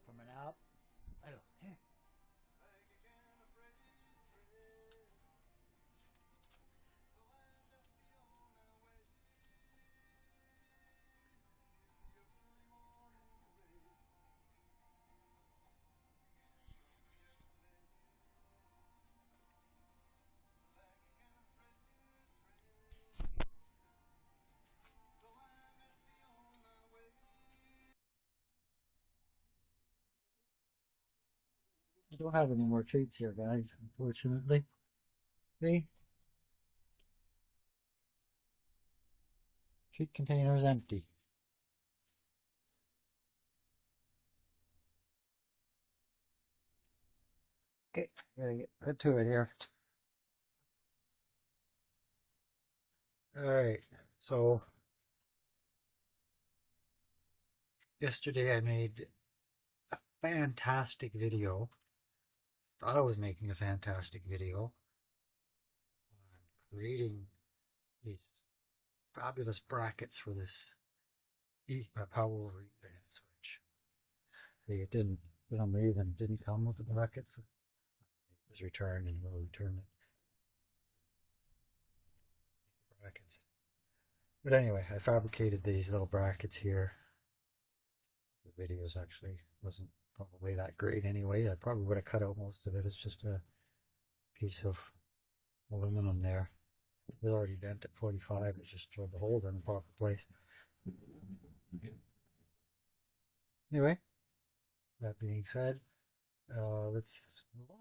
up from a nap. Oh, here. I don't have any more treats here, guys, unfortunately. See? Treat container is empty. Okay, gotta get to it here. Alright, so yesterday I made a fantastic video. Thought I was making a fantastic video on creating these fabulous brackets for this power over Ethernet switch. See, it didn't, for some reason, it didn't come with the brackets. It was returned and we'll return it. Brackets. But anyway, I fabricated these little brackets here. The videos actually wasn't probably that great anyway. I probably would have cut out most of it. It's just a piece of aluminum there. It was already bent at 45. It's just drilled the holes in the proper place. Anyway, that being said, let's move on.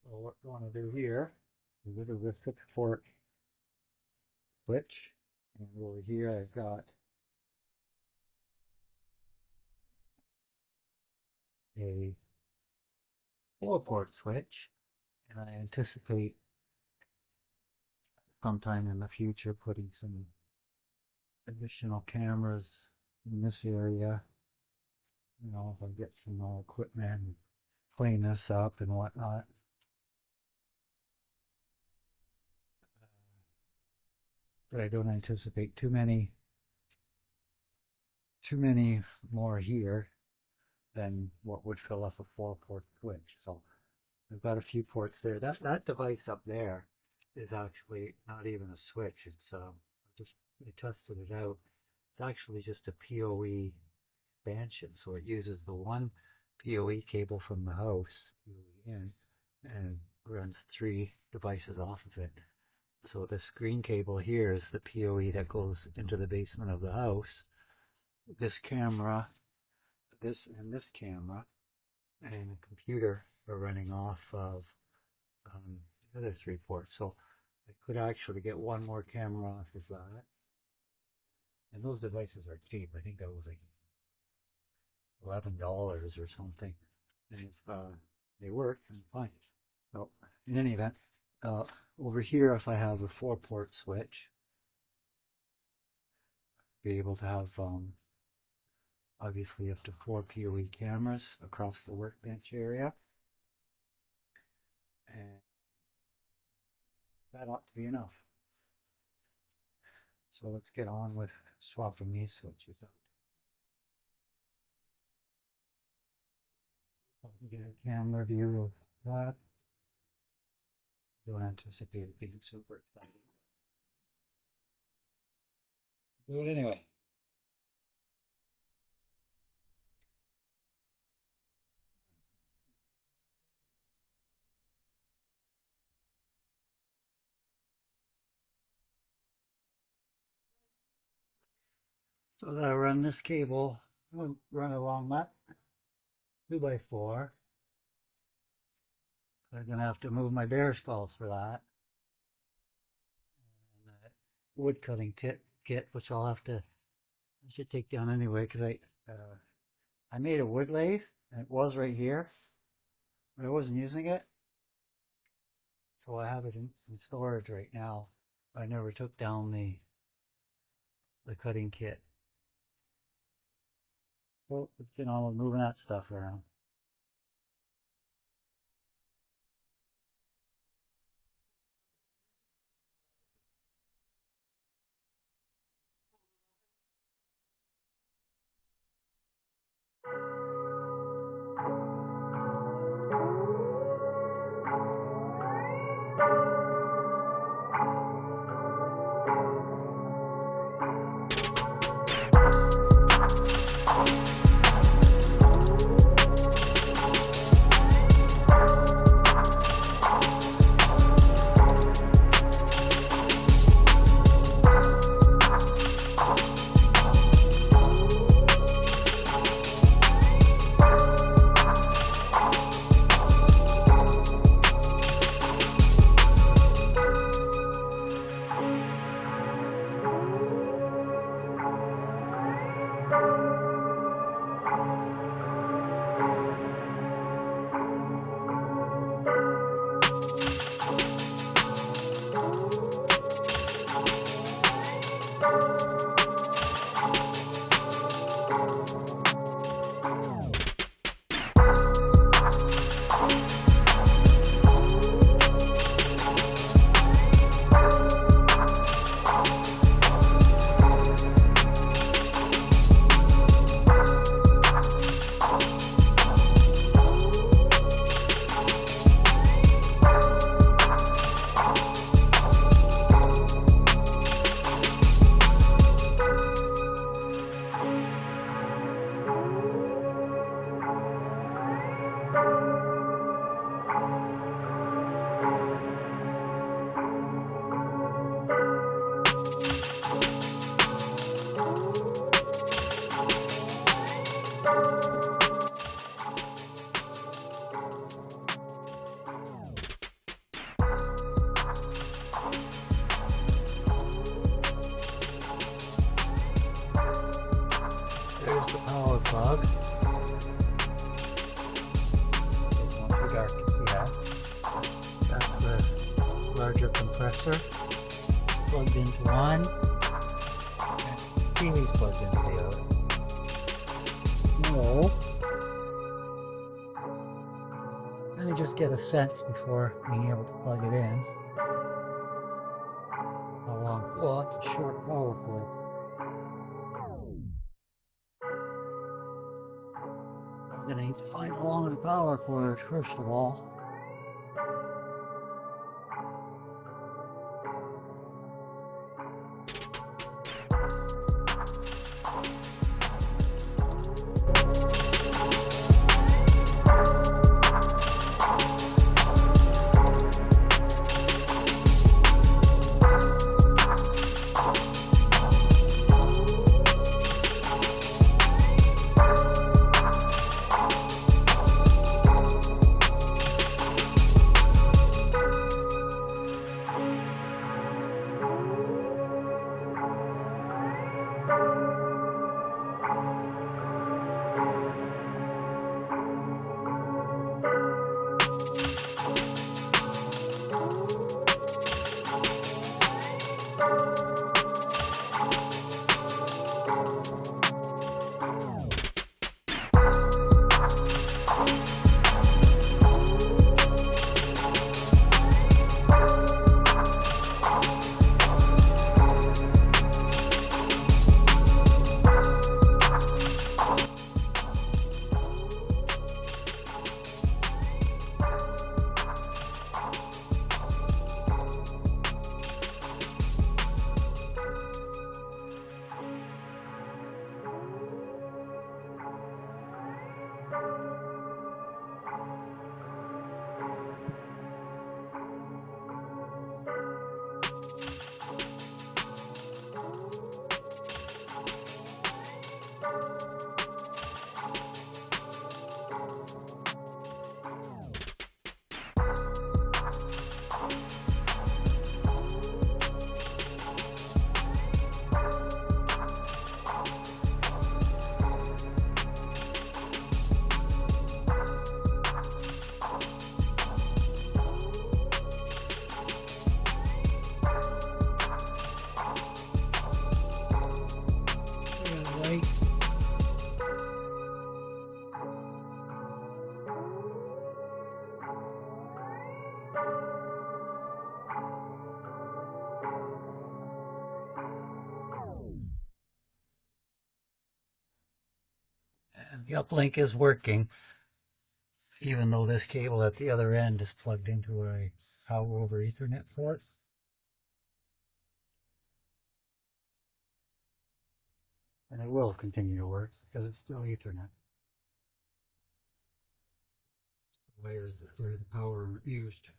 So what we want to do here is this is a 6-port switch. And over here I've got a 4-port switch. And I anticipate sometime in the future putting some additional cameras in this area. You know, if I get some more equipment and clean this up and whatnot. But I don't anticipate too many more here than what would fill up a 4-port switch. So I've got a few ports there. That device up there is actually not even a switch. It's just I tested it out. It's actually just a PoE expansion. So it uses the one PoE cable from the house, PoE in, and runs 3 devices off of it. So this green cable here is the PoE that goes into the basement of the house. This camera, this camera, and a computer are running off of the other 3 ports. So I could actually get one more camera off of that. And those devices are cheap. I think that was like $11 or something. And if they work, then fine. So in any event, over here, if I have a 4-port switch, be able to have obviously up to 4 PoE cameras across the workbench area. And that ought to be enough. So let's get on with swapping these switches out. Get a camera view of that. Don't anticipate it being super exciting. Do it anyway. So that I run this cable, I'm run along that 2x4. I'm gonna have to move my bear skulls for that. And wood cutting kit, which I'll have to, I should take down anyway, because I made a wood lathe, and it was right here, but I wasn't using it. So I have it in storage right now. I never took down the cutting kit. Well, it's been all moving that stuff around. There's the power plug. It's not too dark to see that. That's the larger compressor plugged into one. TV's plugged into the other. No. Let me just get a sense before being able to plug it in. How long? Well, it's a short power cord. I'm gonna need to find a longer power cord first of all. And the uplink is working, even though this cable at the other end is plugged into a Power over Ethernet port. And it will continue to work because it's still Ethernet. The wires where the power used.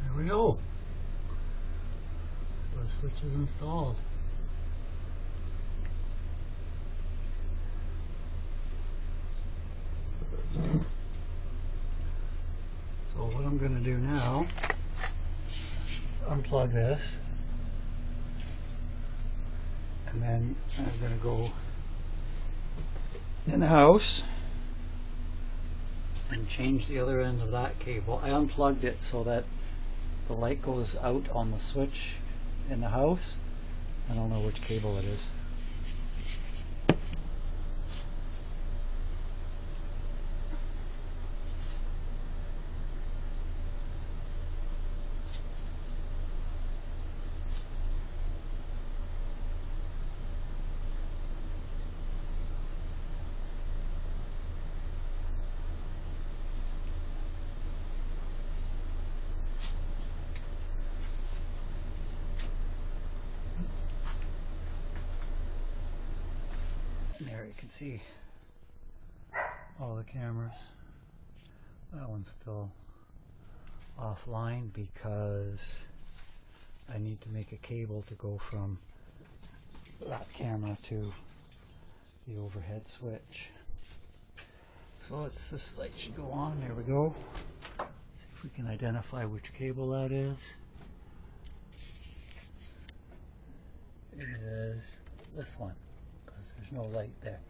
There we go. So our switch is installed. So what I'm going to do now is unplug this, and then I'm going to go in the house and change the other end of that cable. I unplugged it so that the light goes out on the switch in the house. I don't know which cable it is. And there you can see all the cameras. That one's still offline because I need to make a cable to go from that camera to the overhead switch. So it's this light should go on. There we go. See if we can identify which cable that is. It is this one because there's no light there.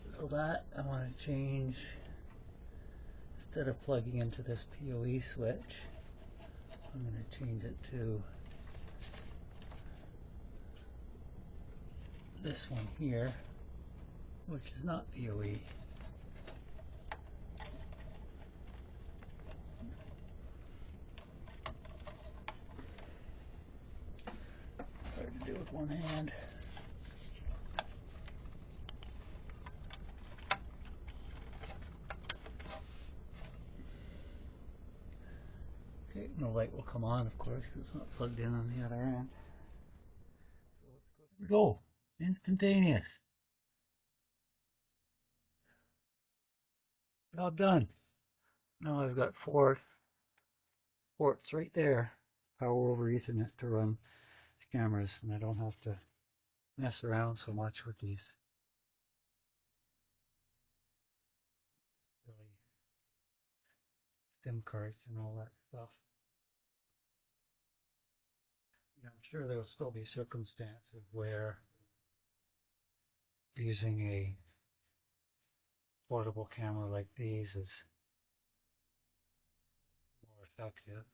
So that I want to change, instead of plugging into this PoE switch, I'm going to change it to this one here, which is not PoE. Hard to do with one hand. Okay, no light will come on, of course, because it's not plugged in on the other end. So let's go. Instantaneous. Job done. Now I've got 4 ports right there, power over Ethernet to run the cameras, and I don't have to mess around so much with these really SIM cards and all that stuff. I'm sure there will still be circumstances where using a portable camera like these is more effective.